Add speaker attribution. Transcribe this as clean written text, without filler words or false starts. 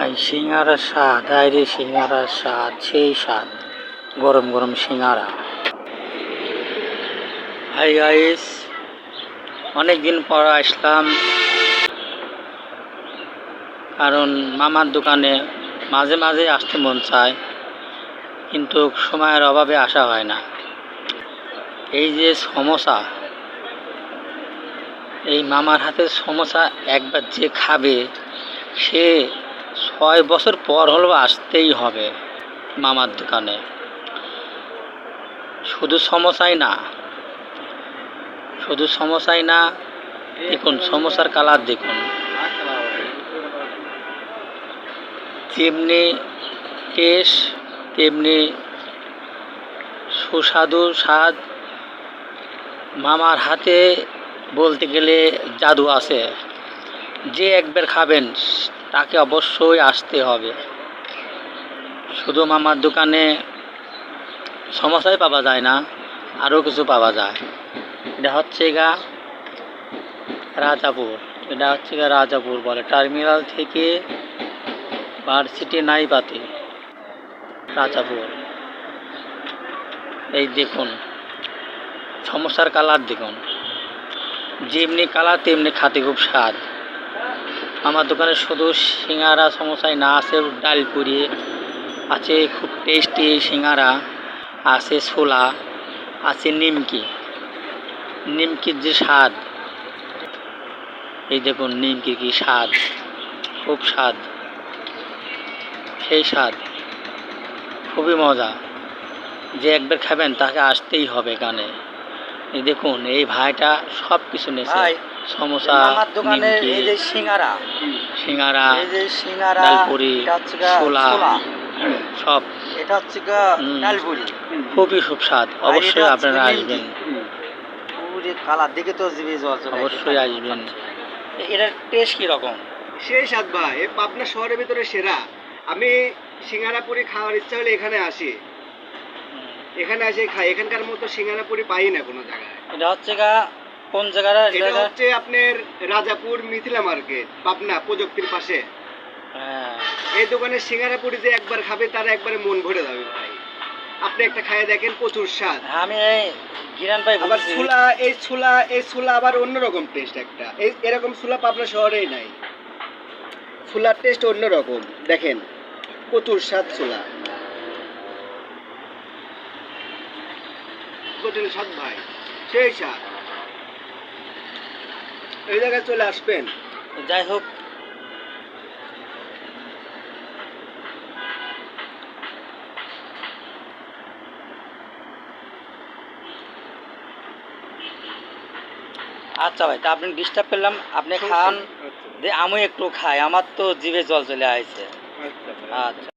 Speaker 1: ভাই সিঙ্গারার স্বাদ, আইরে সিঙ্গারার স্বাদ, সেই স্বাদ, গরম গরম সিঙ্গারা। হাই গাইস, অনেকদিন পর আসলাম, কারণ মামার দোকানে মাঝে মাঝে আসতে মন চায়, কিন্তু সময়ের অভাবে আসা হয় না। এই যে সমোসা, এই মামার হাতের সমোসা একবার যে খাবে সে 6 বছর পর হলেও আসতেই হবে মামার দোকানে। শুধু সমোসাই না, দেখুন সমোসার কালার দেখুন, তেমনি টেস্ট, তেমনি সুস্বাদু স্বাদ। মামার হাতে বলতে গেলে জাদু আছে, যে একবার খাবেন তাকে অবশ্যই আসতে হবে। শুধু মামার দোকানে সমোসাই পাওয়া যায় না, আরও কিছু পাওয়া যায়। এটা হচ্ছে রাজাপুর বলে, টার্মিনাল থেকে ভার্সিটি নাইপাতে রাজাপুর। এই দেখুন সমোসার কালার দেখুন, যেমনি কালার তেমনি খাতে খুব স্বাদ। আমার দোকানে শুধু সিঙ্গারা সমোসাই না, আছে ডালপুরি, আছে খুব টেস্টি সিঙ্গারা, আছে ছোলা, আছে নিমকির যে স্বাদ, এই দেখুন নিমকির কি স্বাদ, খুব স্বাদ, সেই স্বাদ খুবই মজা। যে একবার খাবেন তাকে আসতেই হবে এখানে। এই দেখুন এই ভাইটা সব কিছু নেছে, সমোসা, নিমকি, সিঙ্গারা, ডালপুরি, ছোলা, সব।
Speaker 2: এটা হচ্ছে ডালপুরি,
Speaker 1: খুবই খুব স্বাদ। অবশ্যই আপনারা আসবেন,
Speaker 2: কালার দেখে তো জিভে জল চলে,
Speaker 1: অবশ্যই আসবেন। এটার টেস্ট কীরকম?
Speaker 2: সেই স্বাদ ভাই, পাবনা শহরের ভিতরে সেরা। আমি সিঙ্গারা পুরি খাওয়ার ইচ্ছা হলে এখানে আসি, এখানে এসে খাই। এখানকার মতো সিঙ্গারা পুরি পাই না কোনো জায়গায়।
Speaker 1: এটা হচ্ছে কোন জায়গাটা?
Speaker 2: এটা হচ্ছে আপনার রাজাপুর মিথিলা মার্কেট, পাবনা প্রযুক্তির পাশে।
Speaker 1: হ্যাঁ,
Speaker 2: এই দোকানের সিঙ্গারা পুরি যে একবার খাবে তার একবারে মন ভরে যাবে ভাই। আপনি একটা খাইয়ে দেখেন, প্রচুর স্বাদ।
Speaker 1: আমি এই গিরান পাই।
Speaker 2: আবার এই ছোলা আবার অন্যরকম টেস্ট একটা। এরকম ছোলা পাবনা শহরেই নাই। ছোলার টেস্ট অন্যরকম, দেখেন প্রচুর স্বাদ ছোলা, হোটেল স্বাদ ভাই, সেই স্বাদ। এই জায়গায় চলে আসবেন।
Speaker 1: যাই হোক, আচ্ছা ভাই, তা আপনি ডিস্টার্ব করলাম, আপনি খান, যে আমি একটু খাই, আমার তো জিভে জল চলে আসছে। আচ্ছা।